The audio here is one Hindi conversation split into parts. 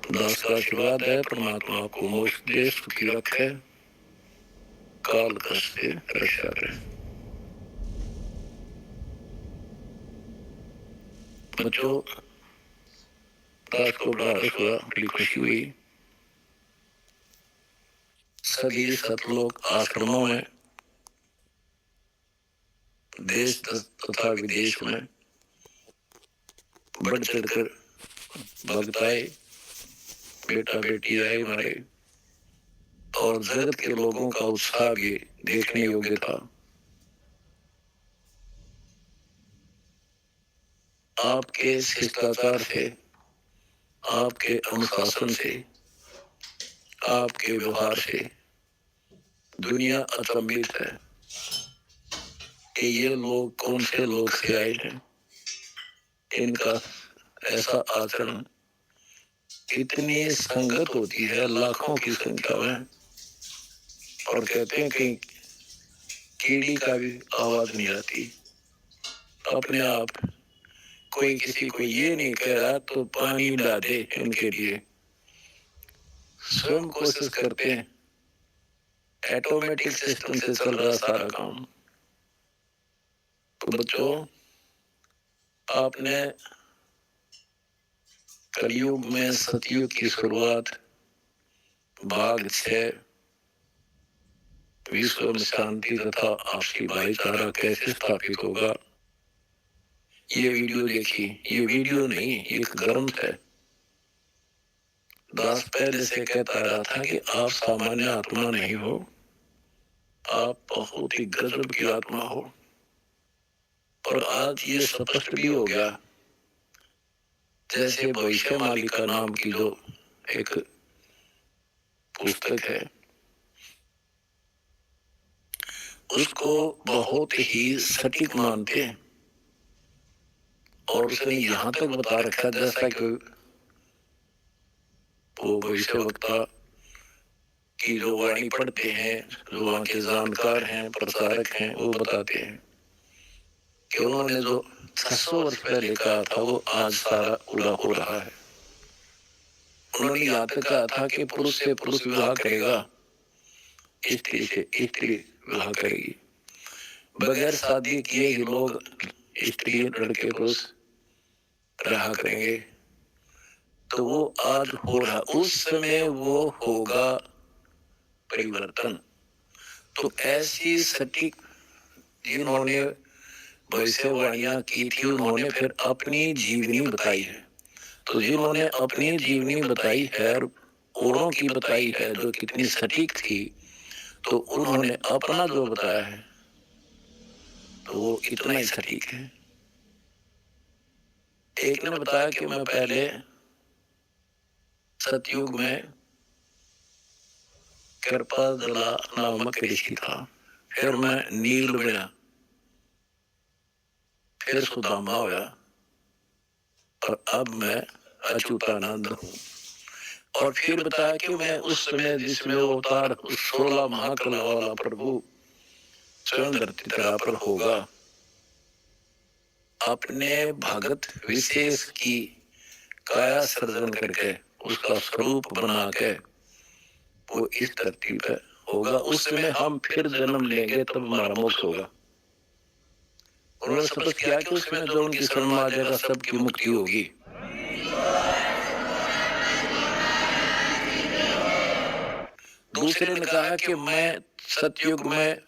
दास का आशीर्वाद है, परमात्मा आपको मोक्ष दे, सुखी रखे, काल कष्ट से रक्षा करे। बच्चों, दास को बड़ा रस हुआ, बड़ी खुशी हुई। सभी सतलोक आश्रमों में, देश तथा विदेश में बढ़ चढ़कर भक्त आए, बेटा बेटी आए हमारे, और जगत के लोगों का उत्साह भी देखने योग्य था। आपके शिष्टाचार से, आपके अनुशासन से, आपके व्यवहार से दुनिया अचंभित है कि ये लोग कौन से लोग से आए हैं। इनका ऐसा आचरण, इतनी संगत होती है लाखों की संख्या में, और कहते हैं कि कीड़ी का भी आवाज नहीं आती। अपने आप कोई किसी को ये नहीं कह रहा तो पानी ला दे, इनके लिए स्वयं कोशिश करते हैं। ऑटोमेटिक सिस्टम से चल रहा सारा काम। तो बच्चों, आपने कलयुग में सतयुग की शुरुआत भाग 6 विश्व में शांति तथा आपसी भाईचारा कैसे स्थापित होगा, ये वीडियो देखी। ये वीडियो नहीं, एक ग्रंथ है। दास पहले से कहता रहा था कि आप सामान्य आत्मा नहीं हो, आप बहुत ही गजब की आत्मा हो। और आज ये स्पष्ट भी हो गया। जैसे भविष्यवाणी का नाम की जो एक पुस्तक है, उसको बहुत ही सटीक मानते हैं। और उसने यहां तक बता रखा, जैसा कि वो भविष्यवक्ता की जो वाणी पढ़ते हैं, जो वहां के जानकार हैं, प्रचारक हैं, वो बताते हैं कि उन्होंने जो 600 वर्ष पहले कहा था वो आज सारा पूरा हो रहा है। उन्होंने यहाँ तक कहा था कि पुरुष से पुरुष विवाह करेगा, स्त्री से स्त्री विवाह करेगी। बगैर शादी किए ही लोग स्त्री लड़के पुरुष रहा करेंगे। तो वो आज हो रहा, उस समय वो होगा परिवर्तन। तो ऐसी सटीक जिन्होंने भविष्यवाणियां की थी, उन्होंने फिर अपनी जीवनी बताई है। तो जिन्होंने अपनी जीवनी बताई है और औरों की बताई है जो कितनी सटीक थी, तो उन्होंने अपना जो बताया है तो वो इतना ही सटीक है। एक ने बताया कि मैं पहले सतयुग में कृपाजला नामक ऋषि था, फिर मैं नील बना, फिर सुदामा हुआ, और अब मैं अच्युतानंद हूँ। और फिर बताया कि मैं उस समय जिसमें वो अवतार 16 महाकला वाला प्रभु स्वयं धरती धरा पर होगा, अपने भगत विशेष की काया सर्जन करके उसका स्वरूप बना के वो इस धरती पे होगा। उस समय हम फिर जन्म लेंगे, तब हमारा मोक्ष होगा। उन्होंने स्पष्ट किया कि उस समय जो उनकी शरण में आ जाएगा सबकी मुक्ति होगी। दूसरे ने कहा कि मैं सतयुग में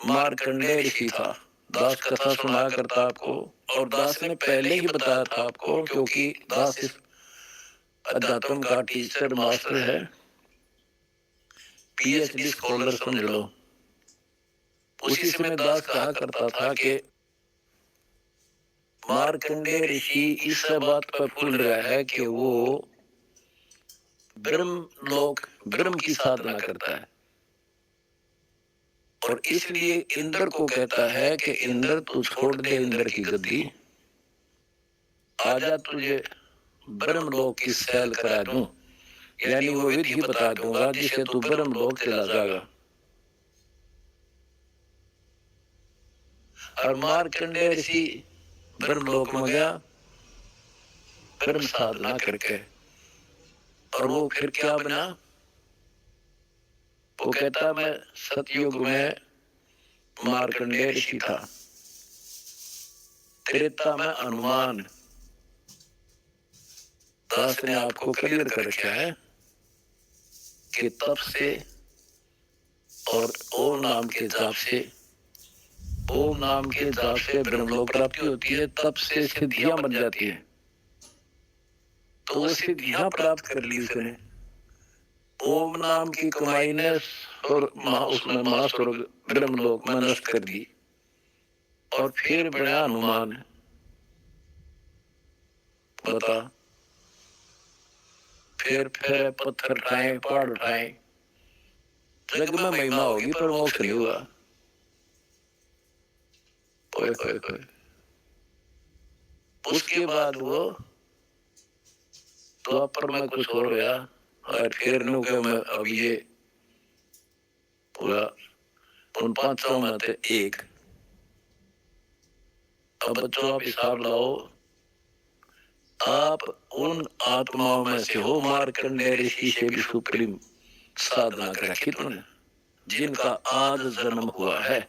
मार्कंडेय ऋषि था। दास कथा सुनाया करता आपको, और दास ने पहले ही बताया था आपको, क्योंकि दास इस अध्यात्म का टीचर मास्टर है, PhD स्कॉलर समझ लो। उसी समय दास कहा करता था कि मार्कंडेय ऋषि इस बात पर फूल रहा है कि वो ब्रह्म की साधना करता है, और इसलिए इंद्र को कहता है कि इंद्र तू छोड़ दे इंद्र की गद्दी, आजा तुझे ब्रह्मलोक की सैल करा दूं, यानी वो विधि बता दूंगा जिससे तू ब्रह्मलोक चला जाएगा। और मार्कंडेय ऋषि ब्रह्मलोक में गया, ब्रह्म साधना करके और वो फिर क्या बना? वो कहता मैं सतयुग में मार्कंडेय ऋषि था, त्रेता में हनुमान। दास ने आपको क्लियर कर रखा है कि तप से और ओम नाम के जाप से, ओम नाम के जाप से ब्रह्मलोक प्राप्ति होती है, तप से सिद्धियां बन जाती है। तो वो सिद्धियां प्राप्त कर ली उसने ओम नाम की कमाई ने, और उसमें महास्वर्ग ब्रह्मलोक में नष्ट कर दी। और फिर बना हनुमान। बता, फिर पत्थर उठाए, पहाड़ उठाए, जग में महिमा होगी पर मोक्ष नहीं हुआ। कोई कोई कोई। उसके बाद वो द्वापर में कुछ हो गया, और फिर नु के मैं अब ये पूरा उन पांचों में थे एक। अब बच्चों आप हिसाब लाओ, आप उन आत्माओं में से हो मार्कंडेय ऋषि से भी सुप्रीम साधना कर रखी तुमने, जिनका आज जन्म हुआ है।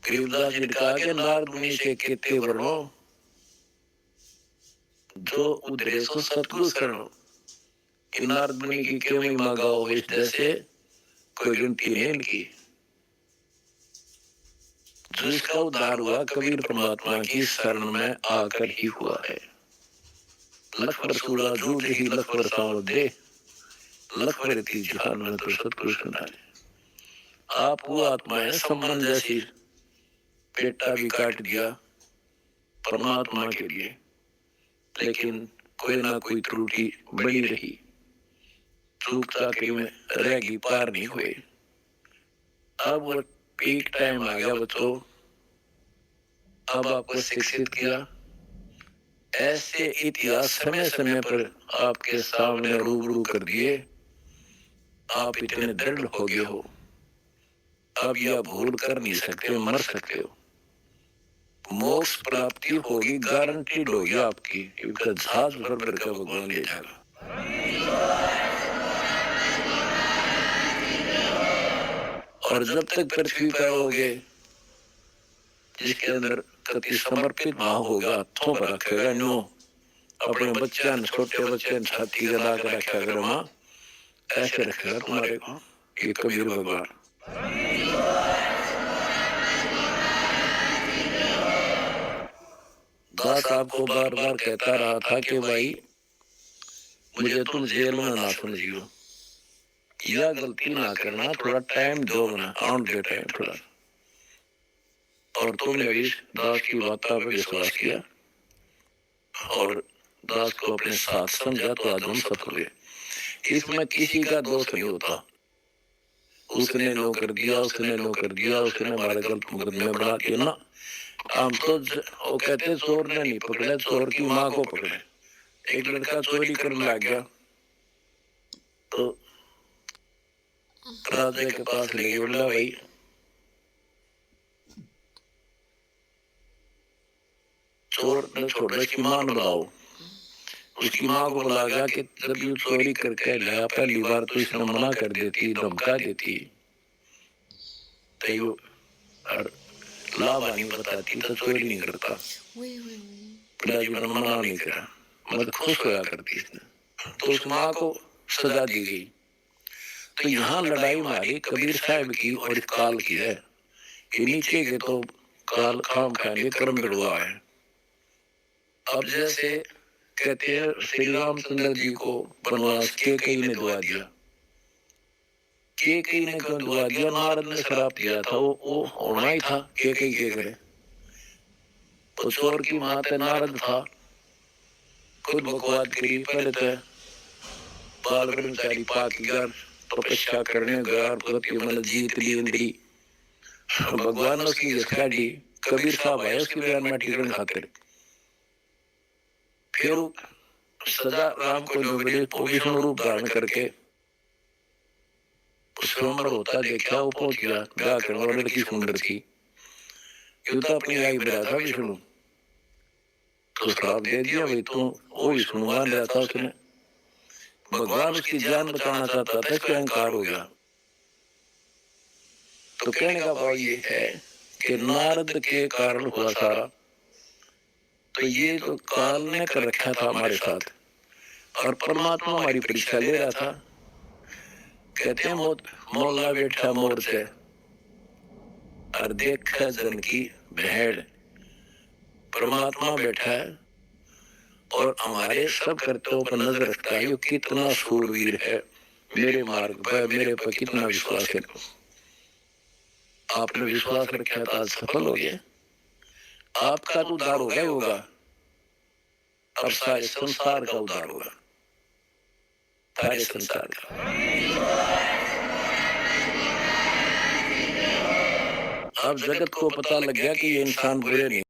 गरीबदास जी ने कहा कि नारद मुनि से कहते वर्णो जो उधरे सो सतगुरु शरणो। नारद मुनि की क्यों महिमा गाओ, इस जैसे कोई गिनती नहीं इनकी। जिसका उद्धार हुआ कबीर परमात्मा की शरण में आकर ही हुआ है। लख बरसूला झूठ ही लख बरसाओ दे, लख बरती जहान में तो सतगुरु सुना ले। आप वो आत्मा है संबंध जैसी, पेटा भी काट दिया परमात्मा के लिए, लेकिन कोई ना कोई त्रुटि बनी रही, चूक चाकरी में रहेगी, पार नहीं हुए। अब वो पीक टाइम आ गया बच्चों, अब आपको शिक्षित किया। ऐसे इतिहास समय समय पर आपके सामने रूबरू कर दिए, आप इतने दृढ़ हो गए हो, अब यह भूल कर नहीं सकते, मर सकते हो। मोक्ष प्राप्ति होगी, गारंटीड होगी आपकी, क्योंकि जहाज भर भर का भगवान ले जाएगा। और जब तक पृथ्वी पर रहोगे, जिसके अंदर कति समर्पित भाव होगा, हाथों पर रखेगा नो, अपने बच्चे छोटे बच्चे छाती गला कर रखा कर मां, ऐसे रखेगा तुम्हारे को ये कबीर भगवान। दास आपको बार बार कहता रहा था कि भाई मुझे तुम जेल में ना समझियो, यह गलती ना करना, थोड़ा टाइम दो ना, ऑन दे टाइम थोड़ा। और तुमने भी दास की बातों पर विश्वास किया और दास को अपने साथ समझा, तो आज हम सफल हुए। इसमें किसी का दोष नहीं होता, उसने नो कर दिया, उसने नो कर दिया, उसने हमारे गलत मुकदमे बना दिया ना। हम तो वो कहते चोर ने नहीं पकड़े, चोर की माँ को पकड़े। एक लड़का चोरी करने लग गया तो राजा के पास ले गए, बोला भाई चोर ने छोड़ इसकी मां बुलाओ। उसकी मां को बुला गया कि जब यू चोरी करके लाया, पहली बार तो इसने मना कर देती, धमका देती, तो यू लाभ नहीं बताती तो चोरी नहीं करता। पिताजी ने मना नहीं करा, मतलब खुश होया करती इसने, तो उस मां को सजा दी गई। तो यहाँ लड़ाई हमारी कबीर साहब की और इस काल की है कि नीचे के तो काल खाम खाएंगे, कर्म बिड़वा है। अब जैसे कहते हैं श्री रामचंद्र जी को वनवास के कई ने दुआ दिया, के कई ने क्यों दुआ दिया? नारद ने श्राप दिया था, वो होना ही था, के कई के करे। तो चोर की माते नारद था, खुद बकवाद करी, पहले तो बाल ब्रह्मचारी पाक गया, तपस्या करने गया, भगवती मन जीत ली इंद्री, भगवान ने उसकी घिसका दी। कबीर साहब आए उसकी बयान में टिकन खातिर, फिर सजा राम को जो मिली, विष्णु रूप धारण करके स्वयंवर होता देखा, वो पहुंच गया ब्याह करने, और लड़की सुंदर थी, युद्ध अपनी आई बिरा था विष्णु। तो श्राप दे दिया, भाई तू वो भी सुनवा लिया था उसने। भगवान उसकी जान बचाना चाहता था, इसका अहंकार हो गया। तो कहने का भाव ये है कि नारद के कारण हुआ सारा। तो ये तो काल ने कर रखा था हमारे साथ, और परमात्मा हमारी परीक्षा ले रहा था। कहते हैं मोला बैठा मोर से और देख जन की भेड़। परमात्मा बैठा है और हमारे सब कर्तव्यों पर नजर रखता है। ये कितना शूरवीर है, मेरे मार्ग पर मेरे पर कितना विश्वास है। आपने विश्वास रखा तो आज सफल हो गया। आपका तो उद्धार होगा ही होगा, अब सारे संसार का उद्धार होगा, सारे संसार का। अब जगत को पता लग गया कि ये इंसान बुरे नहीं।